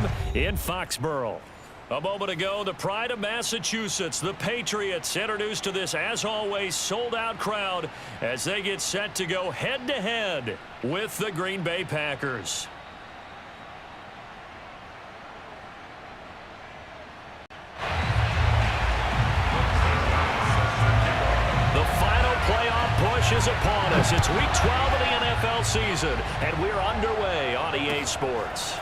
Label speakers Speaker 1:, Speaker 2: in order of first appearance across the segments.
Speaker 1: Stadium in Foxborough. A moment ago, the pride of Massachusetts, the Patriots, introduced to this, as always, sold-out crowd as they get set to go head-to-head with the Green Bay Packers. The final playoff push is upon us. It's Week 12 of the NFL season, and we're underway on EA Sports.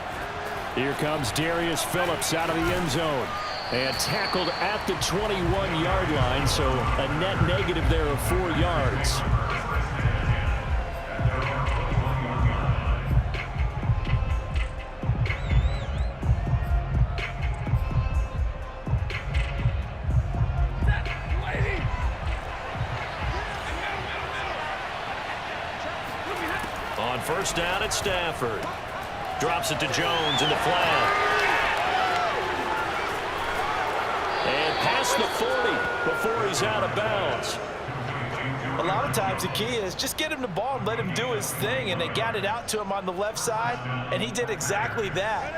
Speaker 2: Here comes Darius Phillips out of the end zone. And tackled at the 21-yard line, so a net negative there of 4 yards.
Speaker 1: On first down at Stafford. Drops it to Jones in the flat. And past the 40 before he's out of bounds.
Speaker 3: A lot of times the key is just get him the ball and let him do his thing, and they got it out to him on the left side, and he did exactly that.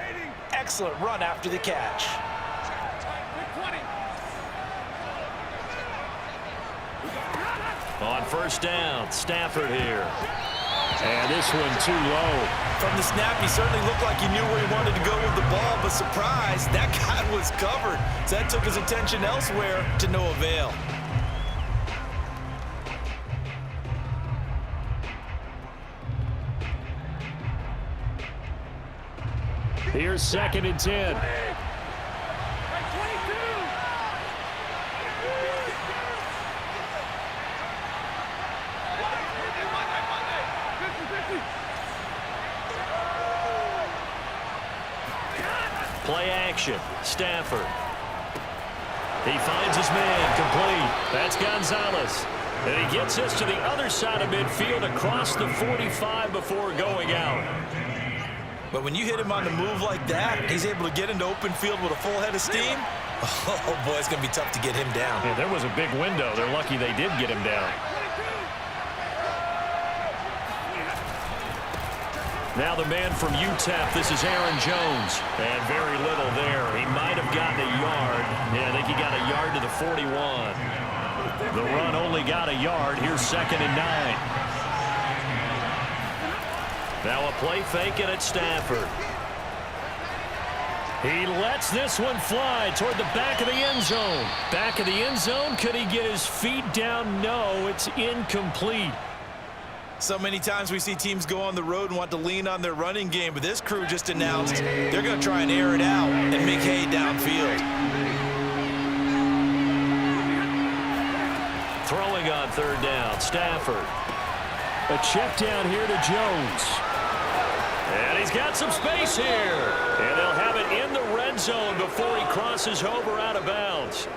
Speaker 3: Excellent run after the catch.
Speaker 1: On first down, Stafford here. And this one too low.
Speaker 3: From the snap, he certainly looked like he knew where he wanted to go with the ball, but surprise, that guy was covered. So that took his attention elsewhere to no avail.
Speaker 2: Here's 2nd and 10.
Speaker 1: Play action. Stafford. He finds his man complete. That's Gonzalez. And he gets us to the other side of midfield across the 45 before going out.
Speaker 3: But when you hit him on the move like that, he's able to get into open field with a full head of steam. Oh, boy, it's going to be tough to get him down.
Speaker 1: Yeah, there was a big window. They're lucky they did get him down. Now the man from UTEP, this is Aaron Jones. And very little there. He might have gotten a yard. Yeah, I think he got a yard to the 41. The run only got a yard. Here's 2nd and 9. Now a play fake it at Stafford. He lets this one fly toward the back of the end zone. Back of the end zone. Could he get his feet down? No, it's incomplete.
Speaker 3: So many times we see teams go on the road and want to lean on their running game, but this crew just announced they're going to try and air it out and make hay downfield.
Speaker 1: Throwing on 3rd down, Stafford.
Speaker 2: A check down here to Jones.
Speaker 1: And he's got some space here. And they'll have it in the red zone before he crosses over out of bounds.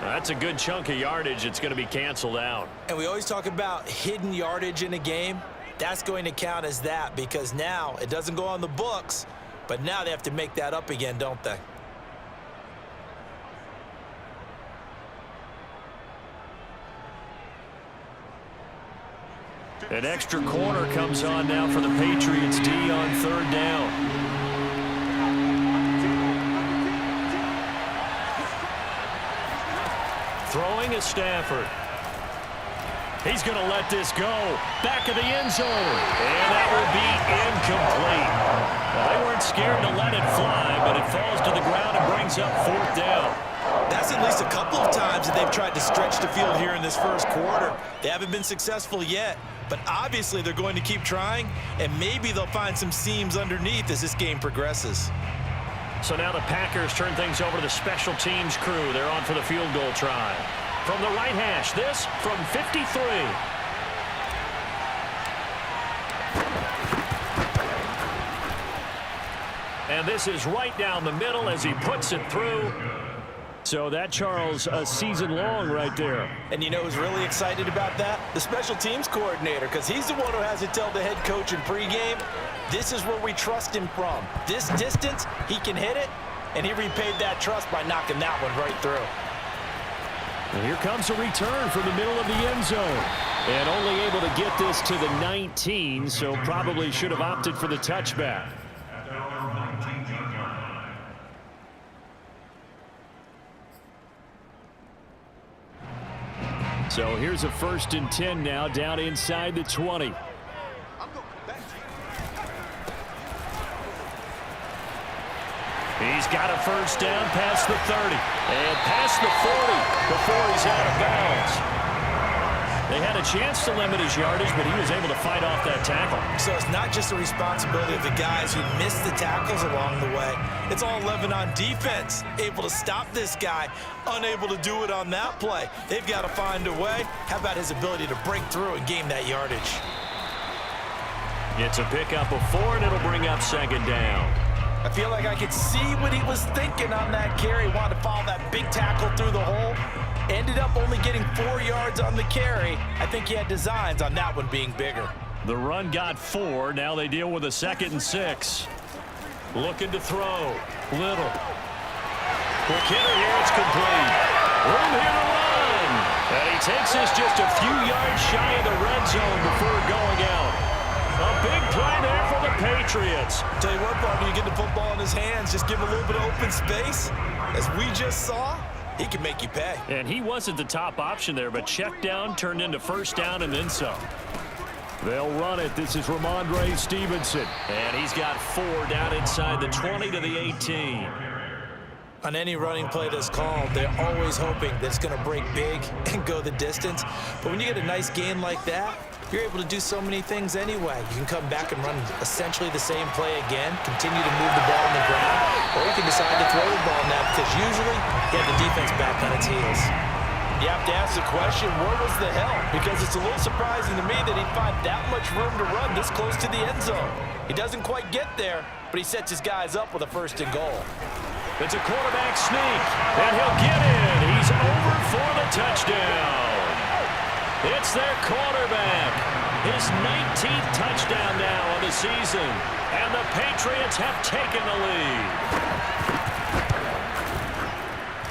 Speaker 1: That's a good chunk of yardage. It's going to be canceled out.
Speaker 3: And we always talk about hidden yardage in a game. That's going to count as that because now it doesn't go on the books, but now they have to make that up again, don't they?
Speaker 1: An extra corner comes on now for the Patriots D on 3rd down. Throwing is Stafford. He's going to let this go. Back of the end zone. And that will be incomplete. Well, they weren't scared to let it fly, but it falls to the ground and brings up 4th down.
Speaker 3: That's at least a couple of times that they've tried to stretch the field here in this first quarter. They haven't been successful yet, but obviously they're going to keep trying, and maybe they'll find some seams underneath as this game progresses.
Speaker 1: So now the Packers turn things over to the special teams crew. They're on for the field goal try. From the right hash, this from 53. And this is right down the middle as he puts it through. So that, Charles, a season long right there.
Speaker 3: And you know who's really excited about that? The special teams coordinator, because he's the one who has to tell the head coach in pregame, this is where we trust him from. This distance, he can hit it, and he repaid that trust by knocking that one right through.
Speaker 2: And here comes a return from the middle of the end zone. And only able to get this to the 19, so probably should have opted for the touchback. So here's a 1st and 10 now, down inside the 20.
Speaker 1: He's got a 1st down past the 30 and past the 40 before he's out of bounds. They had a chance to limit his yardage, but he was able to fight off that tackle.
Speaker 3: So it's not just the responsibility of the guys who missed the tackles along the way. It's all 11 on defense, able to stop this guy, unable to do it on that play. They've got to find a way. How about his ability to break through and gain that yardage?
Speaker 1: It's a pickup of 4, and it'll bring up 2nd down.
Speaker 3: I feel like I could see what he was thinking on that carry. Wanted to follow that big tackle through the hole. Ended up only getting 4 yards on the carry. I think he had designs on that one being bigger.
Speaker 1: The run got 4. Now they deal with a 2nd and 6. Looking to throw. Little. Quick hitter here. It's complete. Room here to run. And he takes this just a few yards shy of the red zone before going out. A big play there for the Patriots.
Speaker 3: Tell you what, Bobby, you get the football in his hands, just give him a little bit of open space. As we just saw, he can make you pay.
Speaker 1: And he wasn't the top option there, but check down turned into 1st down and then some.
Speaker 2: They'll run it. This is Ramondre Stevenson.
Speaker 1: And he's got 4 down inside the 20 to the 18.
Speaker 3: On any running play that's called, they're always hoping that it's going to break big and go the distance. But when you get a nice gain like that, you're able to do so many things anyway. You can come back and run essentially the same play again, continue to move the ball on the ground, or you can decide to throw the ball now because usually you have the defense back on its heels. You have to ask the question, where was the help? Because it's a little surprising to me that he'd find that much room to run this close to the end zone. He doesn't quite get there, but he sets his guys up with a 1st and goal.
Speaker 1: It's a quarterback sneak, and he'll get in. He's over for the touchdown. It's their quarterback. His 19th touchdown now of the season, and the Patriots have taken the lead.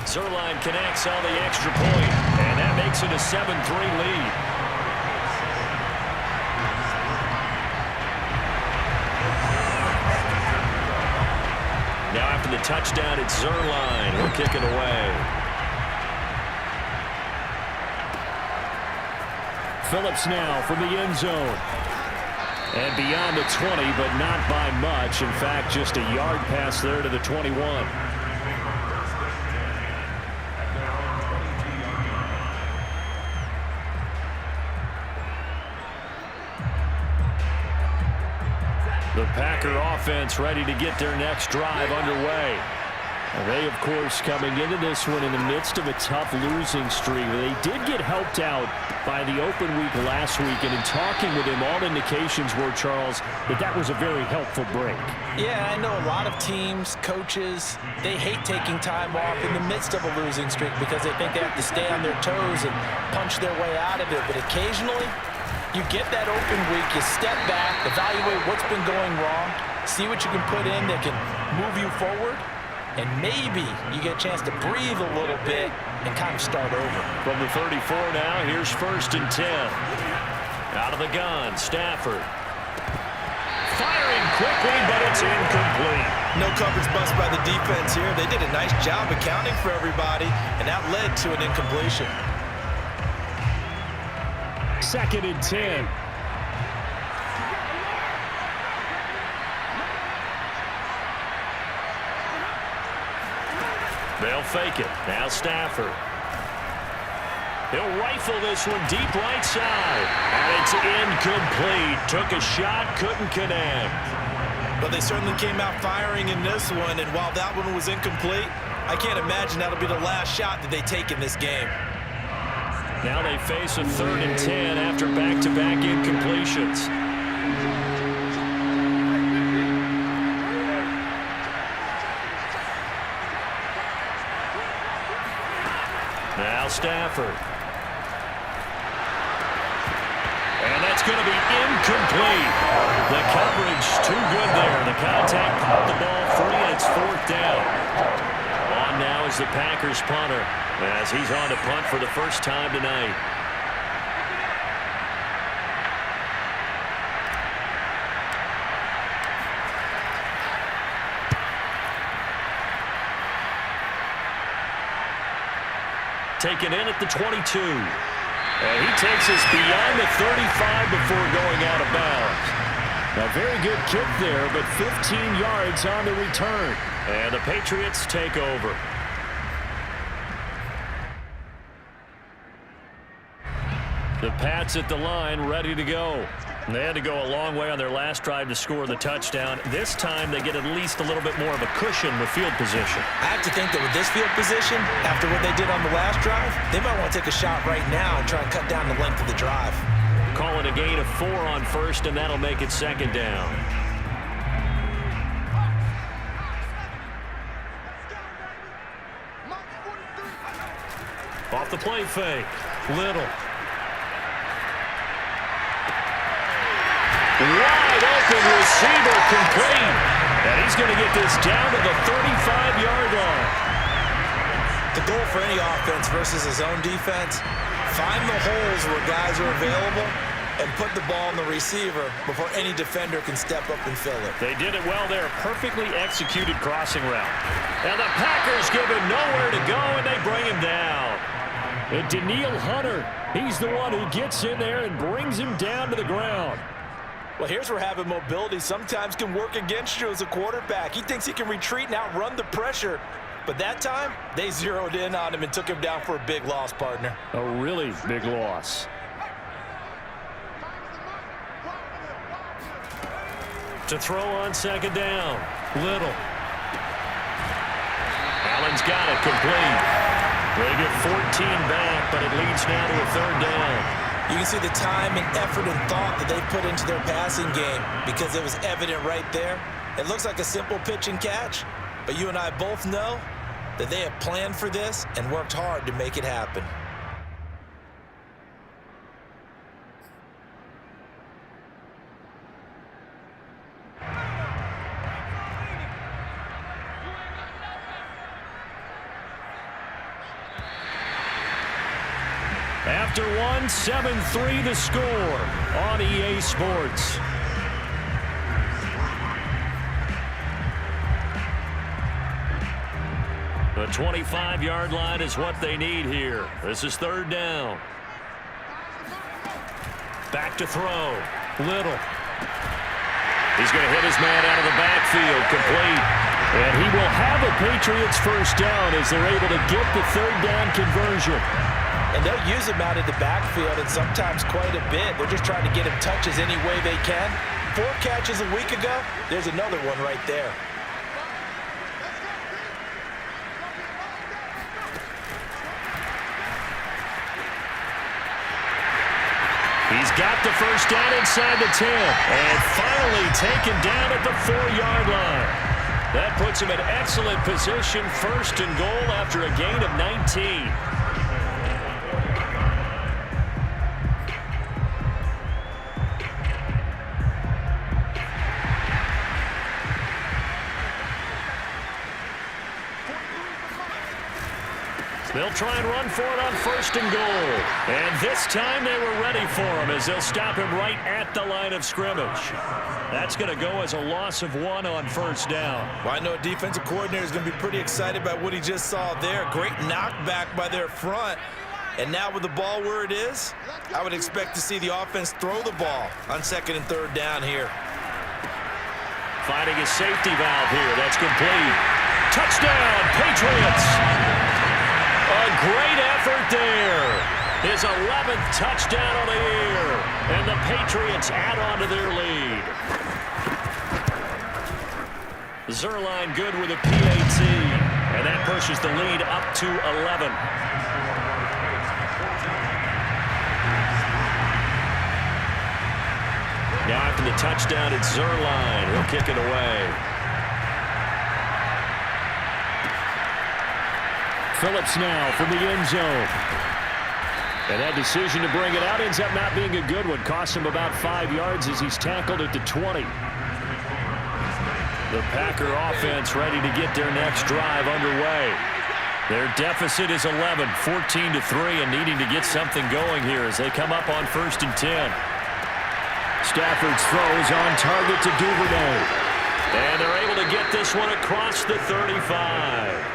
Speaker 1: Zerline connects on the extra point, and that makes it a 7-3 lead. Now after the touchdown, it's Zerline who'll kick it away.
Speaker 2: Phillips now from the end zone. And beyond the 20, but not by much. In fact, just a yard pass there to the 21. The Packer offense ready to get their next drive underway. They, of course, coming into this one in the midst of a tough losing streak. They did get helped out by the open week last week, and in talking with him, all indications were, Charles, that was a very helpful break.
Speaker 3: Yeah, I know a lot of teams, coaches, they hate taking time off in the midst of a losing streak because they think they have to stay on their toes and punch their way out of it. But occasionally, you get that open week, you step back, evaluate what's been going wrong, see what you can put in that can move you forward, and maybe you get a chance to breathe a little bit and kind of start over.
Speaker 1: From the 34 now, here's 1st and 10. Out of the gun, Stafford. Firing quickly, but it's incomplete.
Speaker 3: No coverage bust by the defense here. They did a nice job accounting for everybody, and that led to an incompletion.
Speaker 2: 2nd and 10.
Speaker 1: They'll fake it. Now Stafford. He'll rifle this one deep right side. And it's incomplete. Took a shot, couldn't connect.
Speaker 3: But they certainly came out firing in this one, and while that one was incomplete, I can't imagine that'll be the last shot that they take in this game.
Speaker 1: Now they face a 3rd and 10 after back-to-back incompletions. Now Stafford. And that's going to be incomplete. The coverage too good there. The contact popped the ball free, and it's 4th down. On now is the Packers punter, as he's on to punt for the first time tonight. Taken in at the 22.
Speaker 2: And he takes us beyond the 35 before going out of bounds. A very good kick there, but 15 yards on the return. And the Patriots take over. The Pats at the line, ready to go. They had to go a long way on their last drive to score the touchdown. This time they get at least a little bit more of a cushion with field position.
Speaker 3: I have to think that with this field position, after what they did on the last drive, they might want to take a shot right now and try and cut down the length of the drive.
Speaker 2: Call it a gain of 4 on first, and that'll make it second down. Off the play fake. Little. Wide open receiver complete. And he's going to get this down to the 35-yard line.
Speaker 3: The goal for any offense versus his own defense, find the holes where guys are available and put the ball in the receiver before any defender can step up and fill it.
Speaker 2: They did it well there. Perfectly executed crossing route. And the Packers give him nowhere to go, and they bring him down. And Daniil Hunter, he's the one who gets in there and brings him down to the ground.
Speaker 3: Well, here's where having mobility sometimes can work against you as a quarterback. He thinks he can retreat and outrun the pressure. But that time, they zeroed in on him and took him down for a big loss, partner.
Speaker 2: A really big loss. To throw on second down. Little. Allen's got it complete. They get 14 back, but it leads now to a third down.
Speaker 3: You can see the time and effort and thought that they put into their passing game because it was evident right there. It looks like a simple pitch and catch, but you and I both know that they have planned for this and worked hard to make it happen.
Speaker 2: After one, 7-3 the score on EA Sports. The 25-yard line is what they need here. This is third down. Back to throw. Little. He's going to hit his man out of the backfield, complete. And he will have a Patriots first down as they're able to get the third down conversion.
Speaker 3: And they'll use him out of the backfield and sometimes quite a bit. They're just trying to get him touches any way they can. 4 catches a week ago, there's another one right there.
Speaker 2: He's got the first down inside the 10. And finally taken down at the 4-yard line. That puts him in excellent position, first and goal after a gain of 19. They'll try and run for it on first and goal. And this time they were ready for him as they'll stop him right at the line of scrimmage. That's going to go as a loss of 1 on first down.
Speaker 3: Well, I know a defensive coordinator is going to be pretty excited about what he just saw there. Great knockback by their front. And now with the ball where it is, I would expect to see the offense throw the ball on second and third down here.
Speaker 2: Finding a safety valve here. That's complete. Touchdown, Patriots! A great effort there. His 11th touchdown of the year. And the Patriots add on to their lead. Zerline good with a PAT. And that pushes the lead up to 11. Now after the touchdown, it's Zerline. He'll kick it away. Phillips now from the end zone. And that decision to bring it out ends up not being a good one. Costs him about 5 yards as he's tackled at the 20. The Packer offense ready to get their next drive underway. Their deficit is 11, 14-3, and needing to get something going here as they come up on first and 10. Stafford's throws on target to Duvernay. And they're able to get this one across the 35.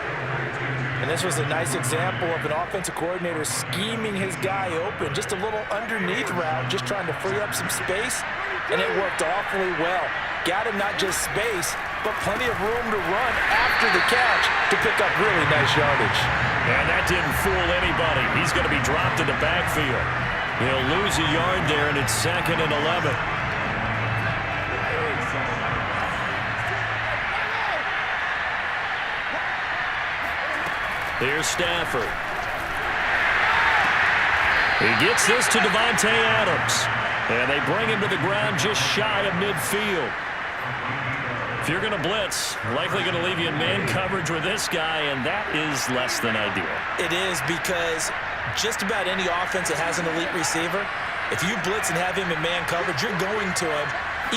Speaker 3: And this was a nice example of an offensive coordinator scheming his guy open. Just a little underneath route, just trying to free up some space, and it worked awfully well. Got him not just space, but plenty of room to run after the catch to pick up really nice yardage.
Speaker 1: And that didn't fool anybody. He's going to be dropped in the backfield. He'll lose a yard there, and it's 2nd and 11. Here's Stafford. He gets this to Davante Adams. And they bring him to the ground just shy of midfield. If you're going to blitz, likely going to leave you in man coverage with this guy, and that is less than ideal.
Speaker 3: It is, because just about any offense that has an elite receiver, if you blitz and have him in man coverage, you're going to him,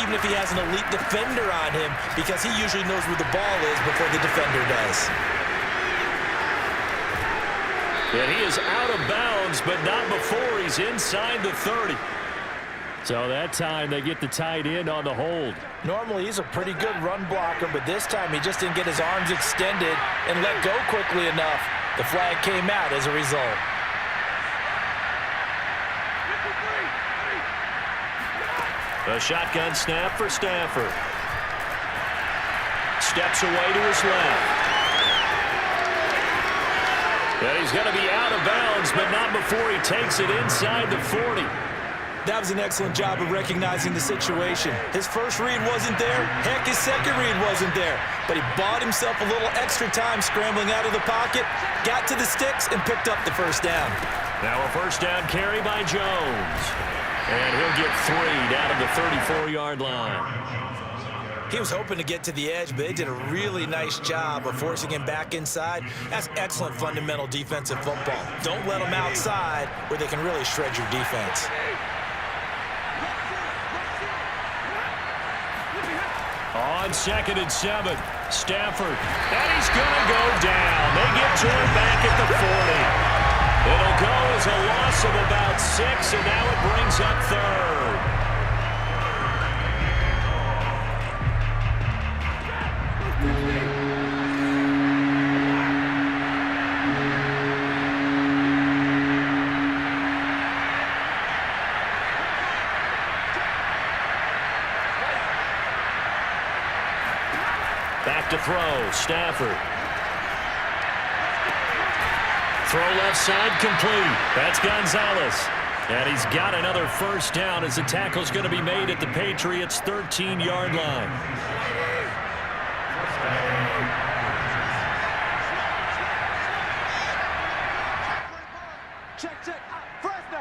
Speaker 3: even if he has an elite defender on him, because he usually knows where the ball is before the defender does.
Speaker 1: And he is out of bounds, but not before he's inside the 30.
Speaker 2: So that time they get the tight end on the hold.
Speaker 3: Normally he's a pretty good run blocker, but this time he just didn't get his arms extended and let go quickly enough. The flag came out as a result.
Speaker 1: A shotgun snap for Stafford. Steps away to his left. And he's going to be out of bounds, but not before he takes it inside the 40.
Speaker 3: That was an excellent job of recognizing the situation. His first read wasn't there. Heck, his second read wasn't there. But he bought himself a little extra time scrambling out of the pocket, got to the sticks, and picked up the first down.
Speaker 1: Now a first down carry by Jones. And he'll get 3 down to the 34-yard line.
Speaker 3: He was hoping to get to the edge, but they did a really nice job of forcing him back inside. That's excellent fundamental defensive football. Don't let them outside where they can really shred your defense.
Speaker 1: On 2nd and 7, Stafford. And he's going to go down. They get to him back at the 40. It'll go as a loss of about 6, and now it brings up 3rd. Back to throw, Stafford. Throw left side complete. That's Gonzalez. And he's got another first down as the tackle's going to be made at the Patriots' 13-yard line.
Speaker 4: Check. Fresno.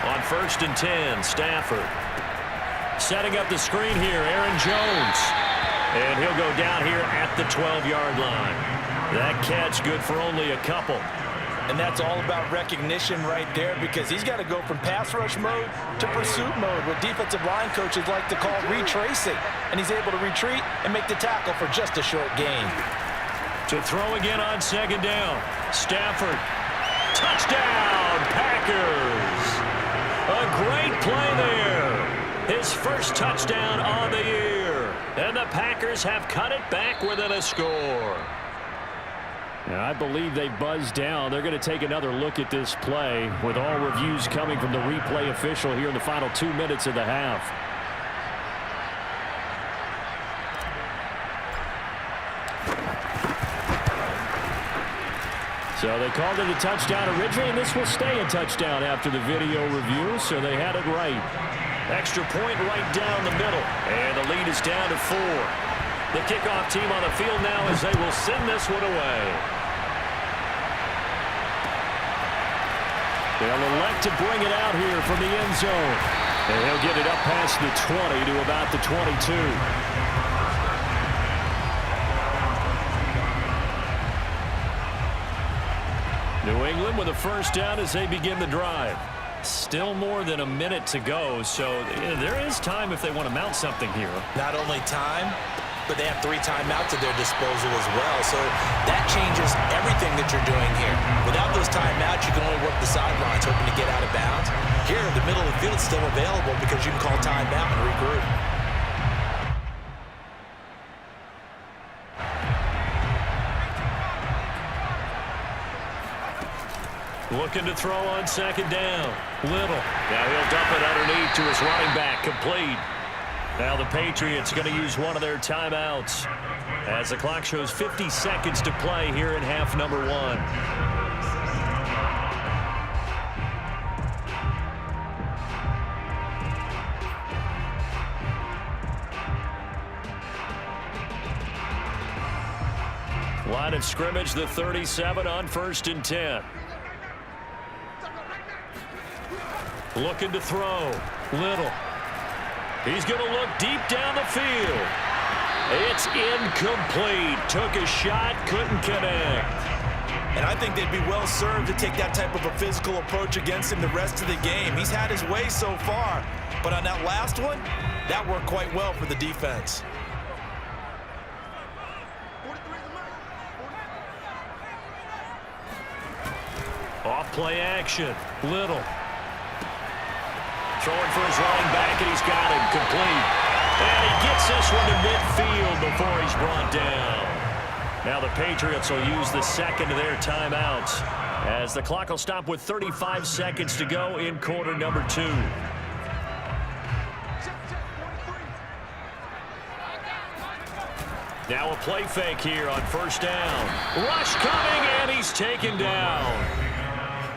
Speaker 1: On 1st and 10, Stafford. Setting up the screen here, Aaron Jones. And he'll go down here at the 12-yard line. That catch good for only a couple.
Speaker 3: And that's all about recognition right there, because he's got to go from pass rush mode to pursuit mode, what defensive line coaches like to call retracing. And he's able to retreat and make the tackle for just a short gain.
Speaker 1: To throw again on 2nd down. Stafford. Touchdown, Packers. A great play there. His first touchdown on the year. And the Packers have cut it back within a score.
Speaker 2: And I believe they buzzed down. They're going to take another look at this play with all reviews coming from the replay official here in the final 2 minutes of the half. So they called it a touchdown originally, and this will stay a touchdown after the video review, so they had it right.
Speaker 1: Extra point right down the middle. And the lead is down to 4. The kickoff team on the field now as they will send this one away.
Speaker 2: They'll elect to bring it out here from the end zone. And he'll get it up past the 20 to about the 22. New England with a first down as they begin the drive. Still more than a minute to go, so there is time if they want to mount something here.
Speaker 3: Not only time, but they have 3 timeouts at their disposal as well. So that changes everything that you're doing here. Without those timeouts, you can only work the sidelines, hoping to get out of bounds. Here, the the middle of the field is still available because you can call timeout and regroup.
Speaker 1: Looking to throw on second down. Little. Now he'll dump it underneath to his running back. Complete. Now the Patriots going to use one of their timeouts as the clock shows 50 seconds to play here in half number 1. Line of scrimmage, the 37 on 1st and 10. Looking to throw. Little. He's going to look deep down the field. It's incomplete. Took a shot, couldn't connect.
Speaker 3: And I think they'd be well served to take that type of a physical approach against him the rest of the game. He's had his way so far. But on that last one, that worked quite well for the defense.
Speaker 1: Off play action. Little. Throwing for his running back, and he's got him complete. And he gets this one to midfield before he's brought down. Now the Patriots will use the second of their timeouts as the clock will stop with 35 seconds to go in quarter number 2. Now a play fake here on 1st down. Rush coming, and he's taken down.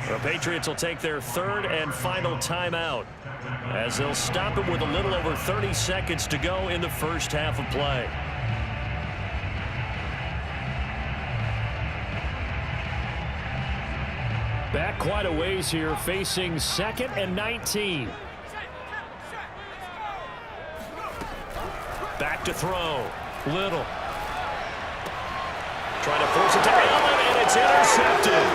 Speaker 1: The Patriots will take their 3rd and final timeout as they'll stop it with a little over 30 seconds to go in the first half of play. Back quite a ways here, facing 2nd and 19. Back to throw. Little. Trying to force it to Allen, and it's intercepted.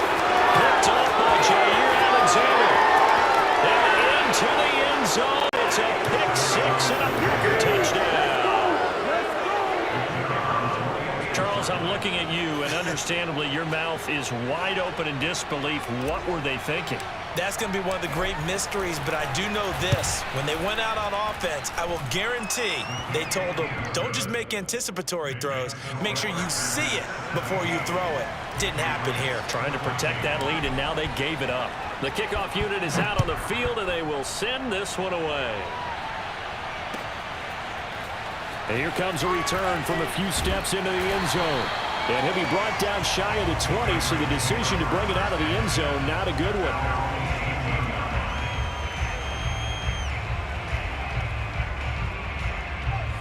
Speaker 1: Picked off by Jair Alexander. And into the end zone. It's a pick 6 and a Packer touchdown. Charles, I'm looking at you, and understandably your mouth is wide open in disbelief. What were they thinking?
Speaker 3: That's going to be one of the great mysteries, but I do know this. When they went out on offense, I will guarantee they told them, don't just make anticipatory throws. Make sure you see it before you throw it. Didn't happen here.
Speaker 1: Trying to protect that lead, and now they gave it up. The kickoff unit is out on the field, and they will send this one away. And here comes a return from a few steps into the end zone. And he'll be brought down shy of the 20, so the decision to bring it out of the end zone, not a good one.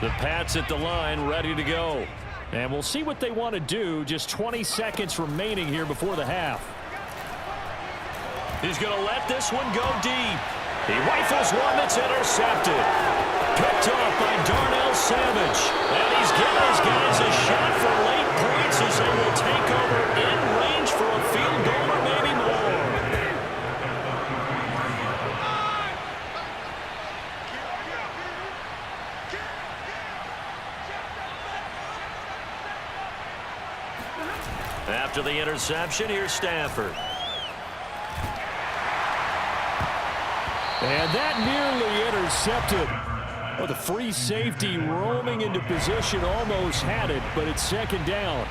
Speaker 1: The Pats at the line, ready to go. And we'll see what they want to do. Just 20 seconds remaining here before the half. He's going to let this one go deep. He rifles one that's intercepted. Picked off by Darnell Savage. And he's giving his guys a shot for late points as they will take over in range for a field goal or maybe more. After the interception, here's Stafford.
Speaker 2: And that nearly intercepted. Oh, the free safety roaming into position almost had it, but it's 2nd down.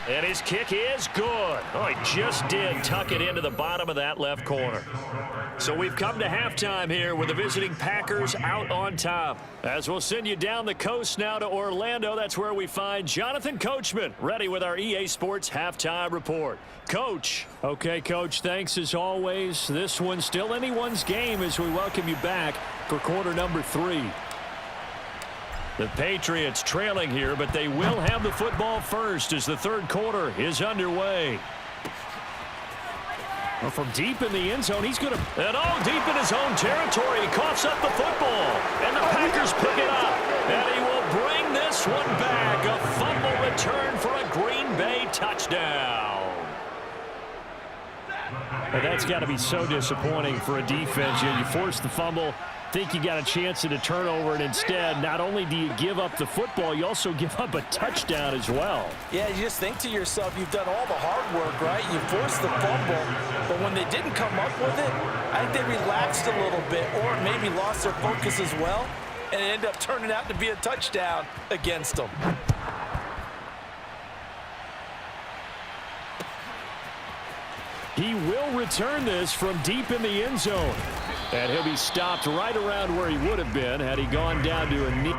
Speaker 1: And his kick is good. Oh, he just did tuck it into the bottom of that left corner. So we've come to halftime here with the visiting Packers out on top. As we'll send you down the coast now to Orlando, that's where we find Jonathan Coachman ready with our EA Sports halftime report. Coach.
Speaker 2: Okay, Coach, thanks as always. This one's still anyone's game as we welcome you back for quarter number 3.
Speaker 1: The Patriots trailing here, but they will have the football first as the third quarter is underway.
Speaker 2: Well, from deep in the end zone, he's going to...
Speaker 1: And all deep in his own territory, he coughs up the football. And the Packers pick it up. And he will bring this one back. A fumble return for a Green Bay touchdown.
Speaker 2: Well, that's got to be so disappointing for a defense. You force the fumble, think you got a chance at a turnover, and instead, not only do you give up the football, you also give up a touchdown as well.
Speaker 3: Yeah, you just think to yourself, you've done all the hard work, right? You forced the fumble, but when they didn't come up with it, I think they relaxed a little bit or maybe lost their focus as well, and it ended up turning out to be a touchdown against them.
Speaker 2: He will return this from deep in the end zone. And he'll be stopped right around where he would have been had he gone down to a knee.